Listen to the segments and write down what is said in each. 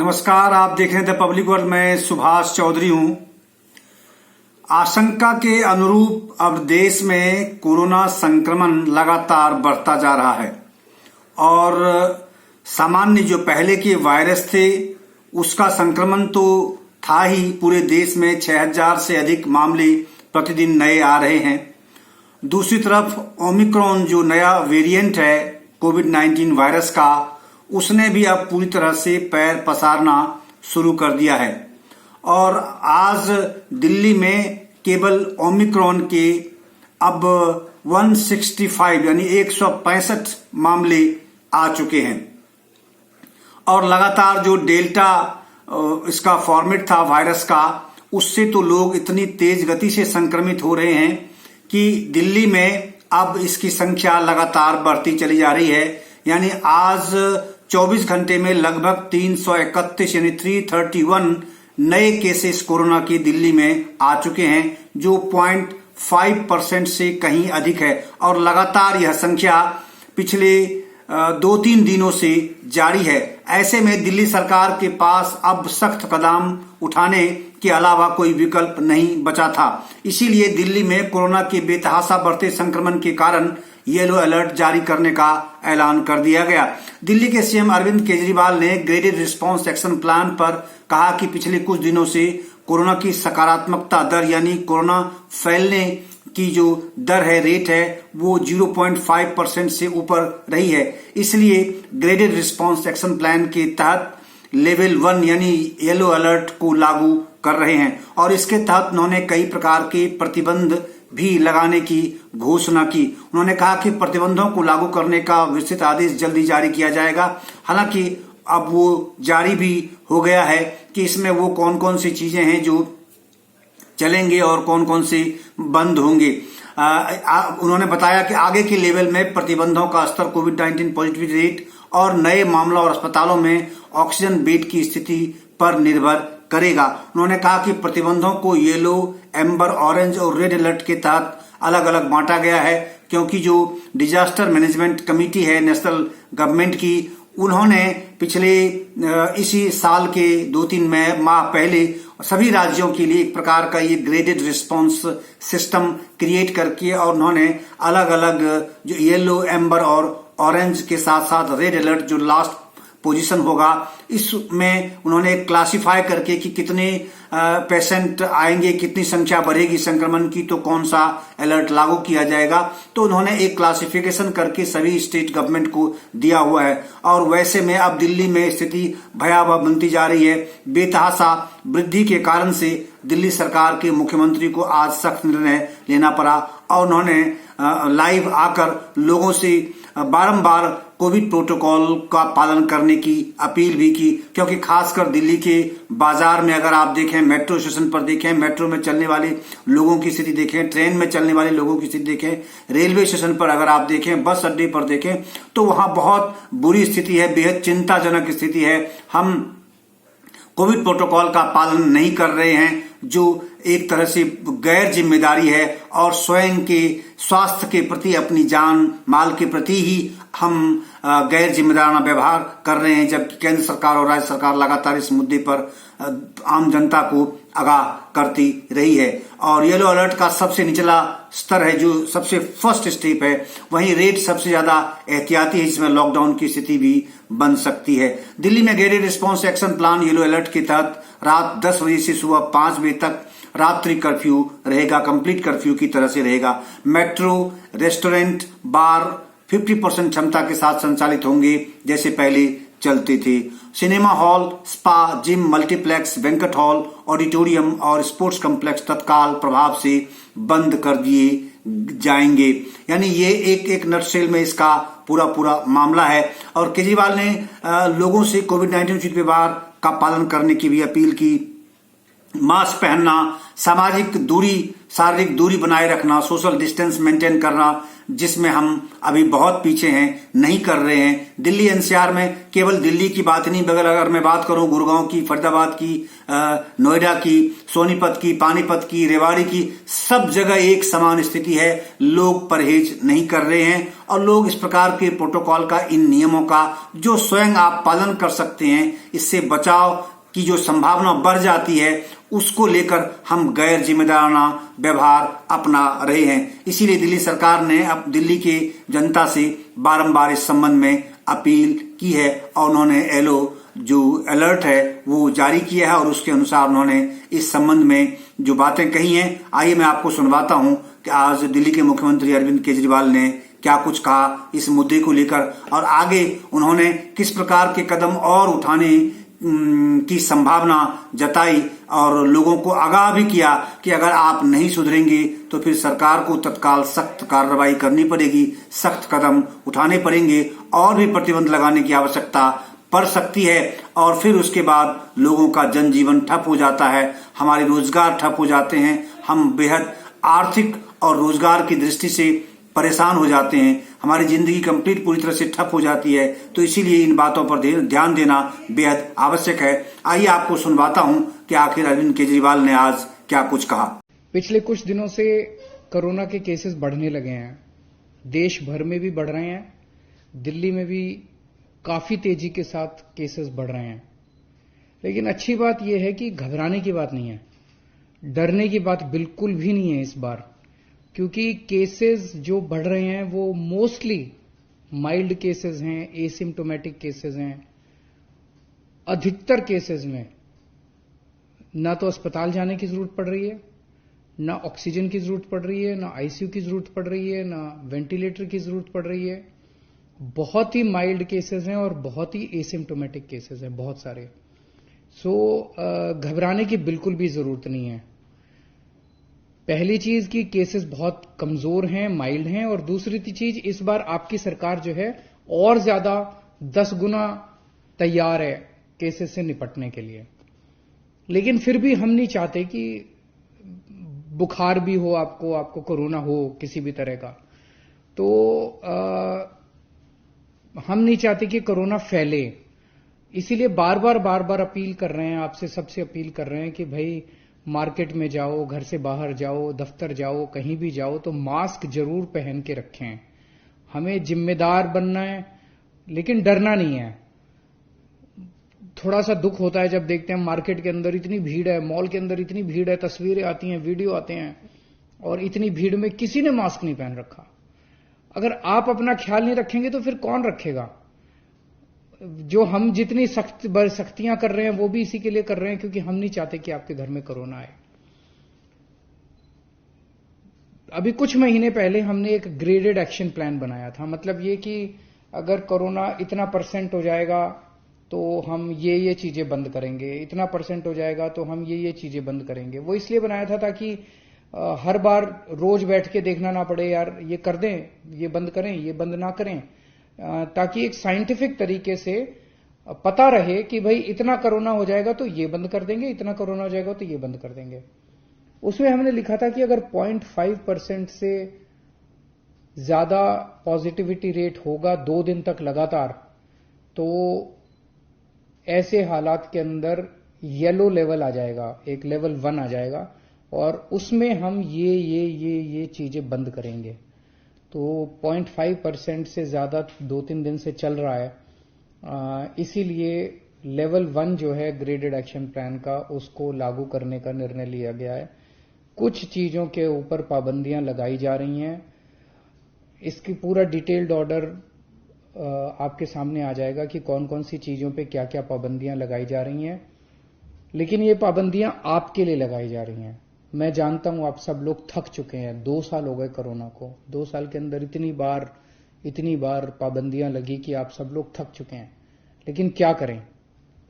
नमस्कार, आप देख रहे हैं द पब्लिक वर्ल्ड। मैं सुभाष चौधरी हूं। आशंका के अनुरूप अब देश में कोरोना संक्रमण लगातार बढ़ता जा रहा है और सामान्य जो पहले के वायरस थे उसका संक्रमण तो था ही। पूरे देश में 6000 से अधिक मामले प्रतिदिन नए आ रहे हैं। दूसरी तरफ ओमिक्रॉन जो नया वेरिएंट है कोविड-19 वायरस का, उसने भी अब पूरी तरह से पैर पसारना शुरू कर दिया है और आज दिल्ली में केवल ओमिक्रॉन के अब 165 यानी 165 मामले आ चुके हैं और लगातार जो डेल्टा इसका फॉर्मेट था वायरस का, उससे तो लोग इतनी तेज गति से संक्रमित हो रहे हैं कि दिल्ली में अब इसकी संख्या लगातार बढ़ती चली जा रही है। यानी आज 24 घंटे में लगभग 331 यानी 331 नए केसेस कोरोना के दिल्ली में आ चुके हैं, जो 0.5% से कहीं अधिक है और लगातार यह संख्या पिछले 2-3 दिनों से जारी है। ऐसे में दिल्ली सरकार के पास अब सख्त कदम उठाने के अलावा कोई विकल्प नहीं बचा था। इसीलिए दिल्ली में कोरोना के बेतहाशा बढ़ते संक्रमण के कारण येलो अलर्ट जारी करने का ऐलान कर दिया गया। दिल्ली के सीएम अरविंद केजरीवाल ने ग्रेडेड रिस्पांस एक्शन प्लान पर कहा कि पिछले कुछ दिनों से कोरोना की सकारात्मकता दर यानी कोरोना फैलने की जो दर है, रेट है, वो 0.5% से ऊपर रही है। इसलिए ग्रेडेड रिस्पांस एक्शन प्लान के तहत लेवल 1 यानी येलो अलर्ट को लागू कर रहे हैं और इसके तहत उन्होंने कई प्रकार के प्रतिबंध भी लगाने की घोषणा की। उन्होंने कहा कि प्रतिबंधों को लागू करने का विस्तृत आदेश जल्दी जारी किया जाएगा। हालांकि अब वो जारी भी हो गया है कि इसमें वो कौन कौन सी चीजें हैं जो चलेंगे और कौन कौन से बंद होंगे। उन्होंने बताया कि आगे के लेवल में प्रतिबंधों का स्तर कोविड-19 पॉजिटिविटी रेट और नए मामला और अस्पतालों में ऑक्सीजन बेड की स्थिति पर निर्भर करेगा। उन्होंने कहा कि प्रतिबंधों को येलो, एम्बर, ऑरेंज और रेड अलर्ट के तहत अलग अलग बांटा गया है, क्योंकि जो डिजास्टर मैनेजमेंट कमेटी है नेशनल गवर्नमेंट की, उन्होंने पिछले इसी साल के 2-3 माह पहले सभी राज्यों के लिए एक प्रकार का ये ग्रेडेड रिस्पांस सिस्टम क्रिएट करके और उन्होंने अलग अलग जो येलो, एम्बर और ऑरेंज के साथ साथ रेड अलर्ट जो लास्ट पोजीशन होगा, इसमें उन्होंने क्लासिफाई करके कि कितने पेशेंट आएंगे, कितनी संख्या बढ़ेगी संक्रमण की, तो कौन सा अलर्ट लागू किया जाएगा। तो उन्होंने एक क्लासिफिकेशन करके सभी स्टेट गवर्नमेंट को दिया हुआ है और वैसे में अब दिल्ली में स्थिति भयावह बनती जा रही है। बेतहाशा वृद्धि के कारण से दिल्ली सरकार के मुख्यमंत्री को आज सख्त निर्णय लेना पड़ा और उन्होंने लाइव आकर लोगों से बारंबार कोविड प्रोटोकॉल का पालन करने की अपील भी की, क्योंकि खासकर दिल्ली के बाजार में अगर आप देखें, मेट्रो स्टेशन पर देखें, मेट्रो में चलने वाले लोगों की स्थिति देखें, ट्रेन में चलने वाले लोगों की स्थिति देखें, रेलवे स्टेशन पर अगर आप देखें, बस अड्डे पर देखें, तो वहां बहुत बुरी स्थिति है, बेहद चिंताजनक स्थिति है। हम कोविड प्रोटोकॉल का पालन नहीं कर रहे हैं, जो एक तरह से गैर जिम्मेदारी है और स्वयं के स्वास्थ्य के प्रति, अपनी जान माल के प्रति ही हम गैर जिम्मेदाराना व्यवहार कर रहे हैं, जबकि केंद्र सरकार और राज्य सरकार लगातार इस मुद्दे पर आम जनता को आगाह करती रही है। और येलो अलर्ट का सबसे निचला स्तर है, जो सबसे फर्स्ट स्टेप है, वहीं रेड सबसे ज्यादा एहतियाती है, जिसमें लॉकडाउन की स्थिति भी बन सकती है। दिल्ली में graded response action plan yellow alert के तहत रात 10 बजे से सुबह 5 बजे तक रात्रि कर्फ्यू रहेगा, कंप्लीट कर्फ्यू की तरह से रहेगा। मेट्रो, रेस्टोरेंट, बार 50% क्षमता के साथ संचालित होंगे जैसे पहले चलते थे। Cinema hall, spa, gym, multiplex, banquet hall, auditorium और स्पोर्ट्स कॉम्प्लेक्स तत्काल प्रभाव से बंद कर दिए जाएंगे। यानी ये एक नटशेल में इसका पूरा मामला है। और केजरीवाल ने लोगों से कोविड-19 उचित व्यवहार का पालन करने की भी अपील की। मास्क पहनना, सामाजिक दूरी, शारीरिक दूरी बनाए रखना, सोशल डिस्टेंस मेंटेन करना, जिसमें हम अभी बहुत पीछे हैं, नहीं कर रहे हैं। दिल्ली एनसीआर में केवल दिल्ली की बात नहीं, बगैर अगर मैं बात करूं गुड़गांव की, फरीदाबाद की, नोएडा की, सोनीपत की, पानीपत की, रेवाड़ी की, सब जगह एक समान स्थिति है। लोग परहेज नहीं कर रहे हैं और लोग इस प्रकार के प्रोटोकॉल का, इन नियमों का जो स्वयं आप पालन कर सकते हैं, इससे बचाव की जो संभावना बढ़ जाती है, उसको लेकर हम गैर जिम्मेदाराना व्यवहार अपना रहे हैं। इसीलिए दिल्ली सरकार ने अब दिल्ली के जनता से बारंबार इस संबंध में अपील की है और उन्होंने जो अलर्ट है वो जारी किया है और उसके अनुसार उन्होंने इस संबंध में जो बातें कही हैं, आइए मैं आपको सुनवाता हूं कि आज दिल्ली के मुख्यमंत्री अरविंद केजरीवाल ने क्या कुछ कहा इस मुद्दे को लेकर और आगे उन्होंने किस प्रकार के कदम और उठाने की संभावना जताई और लोगों को आगाह भी किया कि अगर आप नहीं सुधरेंगे तो फिर सरकार को तत्काल सख्त कार्रवाई करनी पड़ेगी, सख्त कदम उठाने पड़ेंगे और भी प्रतिबंध लगाने की आवश्यकता पड़ सकती है और फिर उसके बाद लोगों का जनजीवन ठप हो जाता है, हमारे रोजगार ठप हो जाते हैं, हम बेहद आर्थिक और रोजगार की दृष्टि से परेशान हो जाते हैं, हमारी जिंदगी कंप्लीट पूरी तरह से ठप हो जाती है। तो इसीलिए इन बातों पर ध्यान देना बेहद आवश्यक है। आइए आपको सुनवाता हूं कि आखिर अरविंद केजरीवाल ने आज क्या कुछ कहा। पिछले कुछ दिनों से कोरोना के केसेस बढ़ने लगे हैं, देश भर में भी बढ़ रहे हैं, दिल्ली में भी काफी तेजी के साथ केसेस बढ़ रहे हैं। लेकिन अच्छी बात यह है कि घबराने की बात नहीं है, डरने की बात बिल्कुल भी नहीं है इस बार, क्योंकि केसेस जो बढ़ रहे हैं वो मोस्टली माइल्ड केसेस हैं, एसिम्प्टोमेटिक केसेस हैं। अधिकतर केसेस में ना तो अस्पताल जाने की जरूरत पड़ रही है, ना ऑक्सीजन की जरूरत पड़ रही है, ना आईसीयू की जरूरत पड़ रही है, ना वेंटिलेटर की जरूरत पड़ रही है। बहुत ही माइल्ड केसेस हैं और बहुत ही एसिम्प्टोमेटिक केसेस हैं, बहुत सारे। घबराने की बिल्कुल भी जरूरत नहीं है। पहली चीज कि केसेस बहुत कमजोर हैं, माइल्ड हैं, और दूसरी चीज इस बार आपकी सरकार जो है और ज्यादा 10 गुना तैयार है केसेस से निपटने के लिए। लेकिन फिर भी हम नहीं चाहते कि बुखार भी हो आपको कोरोना हो किसी भी तरह का, तो हम नहीं चाहते कि कोरोना फैले। इसीलिए बार बार अपील कर रहे हैं, आपसे सबसे अपील कर रहे हैं कि भाई मार्केट में जाओ, घर से बाहर जाओ, दफ्तर जाओ, कहीं भी जाओ तो मास्क जरूर पहन के रखें। हमें जिम्मेदार बनना है, लेकिन डरना नहीं है। थोड़ा सा दुख होता है जब देखते हैं मार्केट के अंदर इतनी भीड़ है, मॉल के अंदर इतनी भीड़ है, तस्वीरें आती हैं, वीडियो आते हैं और इतनी भीड़ में किसी ने मास्क नहीं पहन रखा। अगर आप अपना ख्याल नहीं रखेंगे तो फिर कौन रखेगा? जो हम जितनी सख्तियां कर रहे हैं वो भी इसी के लिए कर रहे हैं, क्योंकि हम नहीं चाहते कि आपके घर में कोरोना आए। अभी कुछ महीने पहले हमने एक ग्रेडेड एक्शन प्लान बनाया था, मतलब ये कि अगर कोरोना इतना % हो जाएगा तो हम ये चीजें बंद करेंगे, इतना % हो जाएगा तो हम ये चीजें बंद करेंगे। वो इसलिए बनाया था ताकि हर बार रोज बैठ के देखना ना पड़े, यार ये कर दें, ये बंद करें, ये बंद ना करें, ताकि एक साइंटिफिक तरीके से पता रहे कि भाई इतना कोरोना हो जाएगा तो ये बंद कर देंगे, इतना कोरोना हो जाएगा तो ये बंद कर देंगे। उसमें हमने लिखा था कि अगर 0.5% से ज्यादा पॉजिटिविटी रेट होगा 2 दिन तक लगातार, तो ऐसे हालात के अंदर येलो लेवल आ जाएगा, एक लेवल 1 आ जाएगा, और उसमें हम ये चीजें बंद करेंगे। तो 0.5% से ज्यादा 2-3 दिन से चल रहा है, इसीलिए लेवल 1 जो है ग्रेडेड एक्शन प्लान का, उसको लागू करने का निर्णय लिया गया है। कुछ चीजों के ऊपर पाबंदियां लगाई जा रही हैं। इसकी पूरा डिटेल्ड ऑर्डर आपके सामने आ जाएगा कि कौन कौन सी चीजों पे क्या क्या पाबंदियां लगाई जा रही हैं। लेकिन ये पाबंदियां आपके लिए लगाई जा रही हैं। मैं जानता हूं आप सब लोग थक चुके हैं, 2 साल हो गए कोरोना को, 2 साल के अंदर इतनी बार पाबंदियां लगी कि आप सब लोग थक चुके हैं। लेकिन क्या करें,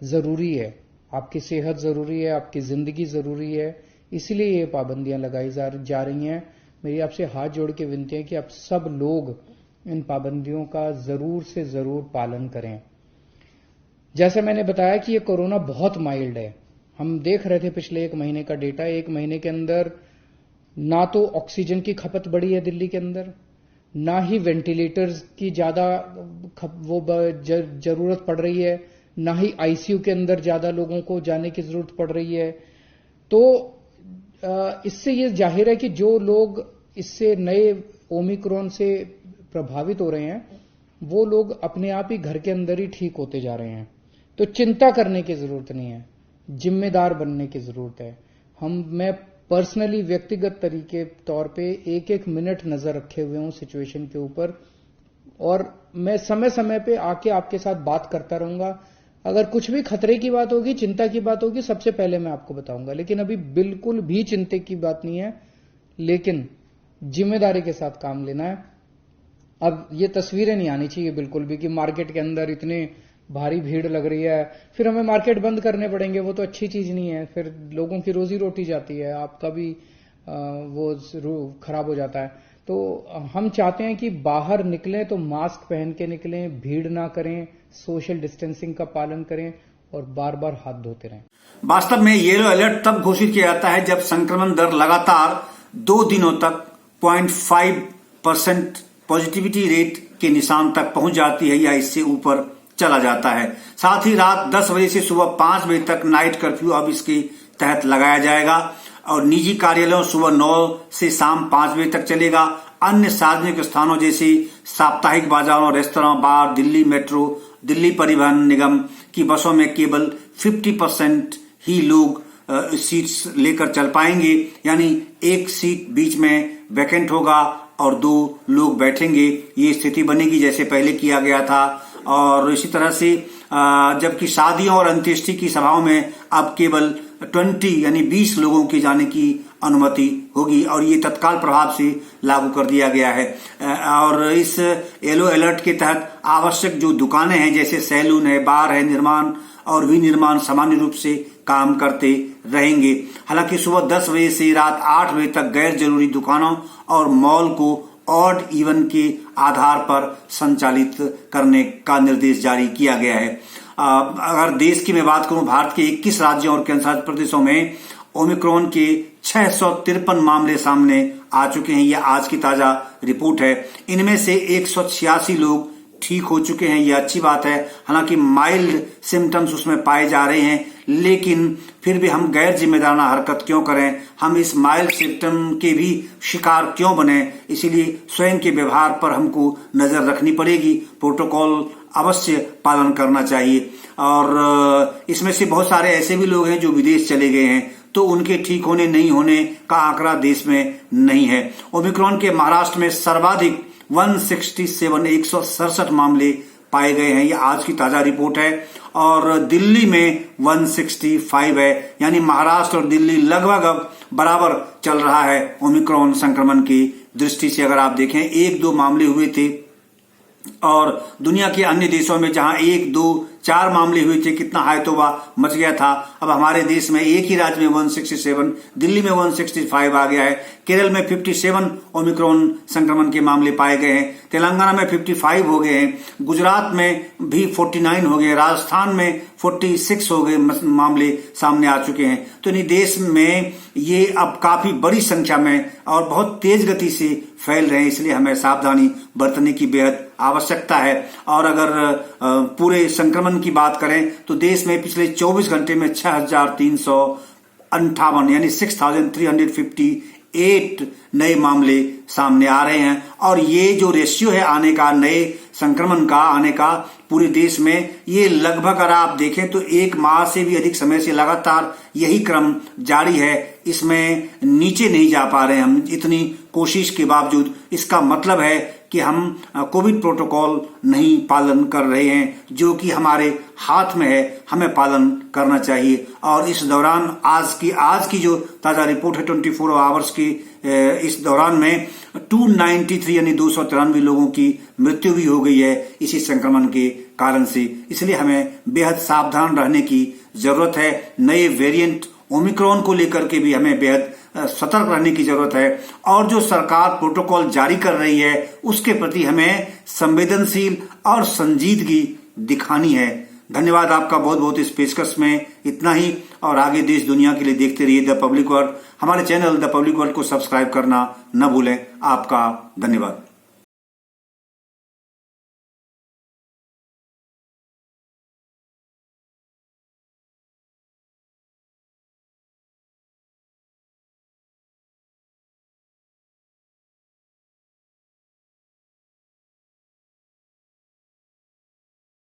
जरूरी है, आपकी सेहत जरूरी है, आपकी जिंदगी जरूरी है, इसलिए ये पाबंदियां लगाई जा रही हैं। मेरी आपसे हाथ जोड़ के विनती है कि आप सब लोग इन पाबंदियों का जरूर से जरूर पालन करें। जैसे मैंने बताया कि ये कोरोना बहुत माइल्ड है। हम देख रहे थे पिछले 1 महीने का डेटा, 1 महीने के अंदर ना तो ऑक्सीजन की खपत बढ़ी है दिल्ली के अंदर, ना ही वेंटिलेटर्स की ज्यादा जरूरत पड़ रही है, ना ही आईसीयू के अंदर ज्यादा लोगों को जाने की जरूरत पड़ रही है। तो इससे ये जाहिर है कि जो लोग इससे नए ओमिक्रॉन से प्रभावित हो रहे हैं वो लोग अपने आप ही घर के अंदर ही ठीक होते जा रहे हैं। तो चिंता करने की जरूरत नहीं है, जिम्मेदार बनने की जरूरत है। मैं पर्सनली व्यक्तिगत तरीके तौर पे एक एक मिनट नजर रखे हुए हूं सिचुएशन के ऊपर, और मैं समय समय पे आके आपके साथ बात करता रहूंगा। अगर कुछ भी खतरे की बात होगी, चिंता की बात होगी, सबसे पहले मैं आपको बताऊंगा। लेकिन अभी बिल्कुल भी चिंता की बात नहीं है, लेकिन जिम्मेदारी के साथ काम लेना है। अब ये तस्वीरें नहीं आनी चाहिए बिल्कुल भी कि मार्केट के अंदर इतने भारी भीड़ लग रही है, फिर हमें मार्केट बंद करने पड़ेंगे। वो तो अच्छी चीज नहीं है, फिर लोगों की रोजी रोटी जाती है, आपका भी वो खराब हो जाता है। तो हम चाहते हैं कि बाहर निकलें तो मास्क पहन के निकलें, भीड़ ना करें, सोशल डिस्टेंसिंग का पालन करें और बार बार हाथ धोते रहें। वास्तव में येलो अलर्ट तब घोषित किया जाता है जब संक्रमण दर लगातार 2 दिनों तक 0.5% पॉजिटिविटी रेट के निशान तक पहुंच जाती है या इससे ऊपर चला जाता है। साथ ही रात 10 बजे से सुबह 5 बजे तक नाइट कर्फ्यू अब इसके तहत लगाया जाएगा और निजी कार्यालयों सुबह 9 से शाम 5 बजे तक चलेगा। अन्य सार्वजनिक स्थानों जैसे साप्ताहिक बाजारों, रेस्तरां, बार, दिल्ली मेट्रो, दिल्ली परिवहन निगम की बसों में केवल 50% ही लोग सीट्स लेकर चल पाएंगे, यानी एक सीट बीच में वैकेंट होगा और 2 लोग बैठेंगे। ये स्थिति बनेगी जैसे पहले किया गया था। और इसी तरह से जबकि शादियों और अंत्येष्टि की सभाओं में अब केवल 20 यानी 20 लोगों के जाने की अनुमति होगी और ये तत्काल प्रभाव से लागू कर दिया गया है। और इस येलो अलर्ट के तहत आवश्यक जो दुकानें हैं जैसे सैलून है, बार है, निर्माण और विनिर्माण सामान्य रूप से काम करते रहेंगे। हालांकि सुबह 10 बजे से रात 8 बजे तक गैर जरूरी दुकानों और मॉल को ऑड इवन के आधार पर संचालित करने का निर्देश जारी किया गया है। अगर देश की मैं बात करूं, भारत के 21 राज्यों और केंद्रशासित प्रदेशों में ओमिक्रॉन के 653 मामले सामने आ चुके हैं। यह आज की ताजा रिपोर्ट है। इनमें से 186 लोग ठीक हो चुके हैं, यह अच्छी बात है। हालांकि माइल्ड सिम्टम्स उसमें पाए जा रहे हैं, लेकिन फिर भी हम गैर जिम्मेदाराना हरकत क्यों करें, हम इस माइल्ड सिम्टम के भी शिकार क्यों बने। इसीलिए स्वयं के व्यवहार पर हमको नजर रखनी पड़ेगी, प्रोटोकॉल अवश्य पालन करना चाहिए। और इसमें से बहुत सारे ऐसे भी लोग हैं जो विदेश चले गए हैं, तो उनके ठीक होने नहीं होने का आंकड़ा देश में नहीं है। ओमिक्रॉन के महाराष्ट्र में सर्वाधिक 167 मामले पाए गए हैं, यह आज की ताजा रिपोर्ट है। और दिल्ली में 165 है, यानी महाराष्ट्र और दिल्ली लगभग अब बराबर चल रहा है ओमिक्रॉन संक्रमण की दृष्टि से। अगर आप देखें 1-2 मामले हुए थे और दुनिया के अन्य देशों में जहां 1, 2, 4 मामले हुए थे, कितना हायतोबा मच गया था। अब हमारे देश में एक ही राज्य में 167, दिल्ली में 165 आ गया है। केरल में 57 ओमिक्रॉन संक्रमण के मामले पाए गए हैं। तेलंगाना में 55 हो गए हैं। गुजरात में भी 49 हो गए। राजस्थान में 46 हो गए मामले सामने आ चुके हैं। तो इन देश में ये अब काफी बड़ी संख्या में और बहुत तेज गति से फैल रहे हैं, इसलिए हमें सावधानी बरतने की बेहद आवश्यकता है। और अगर पूरे संक्रमण की बात करें तो देश में पिछले 24 घंटे में 6,358 यानी 6,358 नए मामले सामने आ रहे हैं। और ये जो रेशियो है आने का, नए संक्रमण का आने का पूरे देश में, ये लगभग अगर आप देखें तो 1 माह से भी अधिक समय से लगातार यही क्रम जारी है। इसमें नीचे नहीं जा पा रहे हैं हम इतनी कोशिश के बावजूद। इसका मतलब है कि हम कोविड प्रोटोकॉल नहीं पालन कर रहे हैं, जो कि हमारे हाथ में है, हमें पालन करना चाहिए। और इस दौरान आज की जो ताजा रिपोर्ट है 24 आवर्स की, इस दौरान में 293 यानी 293 लोगों की मृत्यु भी हो गई है इसी संक्रमण के कारण से। इसलिए हमें बेहद सावधान रहने की जरूरत है। नए वेरिएंट ओमिक्रॉन को लेकर के भी हमें बेहद सतर्क रहने की जरूरत है। और जो सरकार प्रोटोकॉल जारी कर रही है उसके प्रति हमें संवेदनशील और संजीदगी दिखानी है। धन्यवाद आपका बहुत बहुत इस पेशकश में। इतना ही, और आगे देश दुनिया के लिए देखते रहिए द पब्लिक वर्ल्ड। हमारे चैनल द पब्लिक वर्ल्ड को सब्सक्राइब करना न भूलें। आपका धन्यवाद।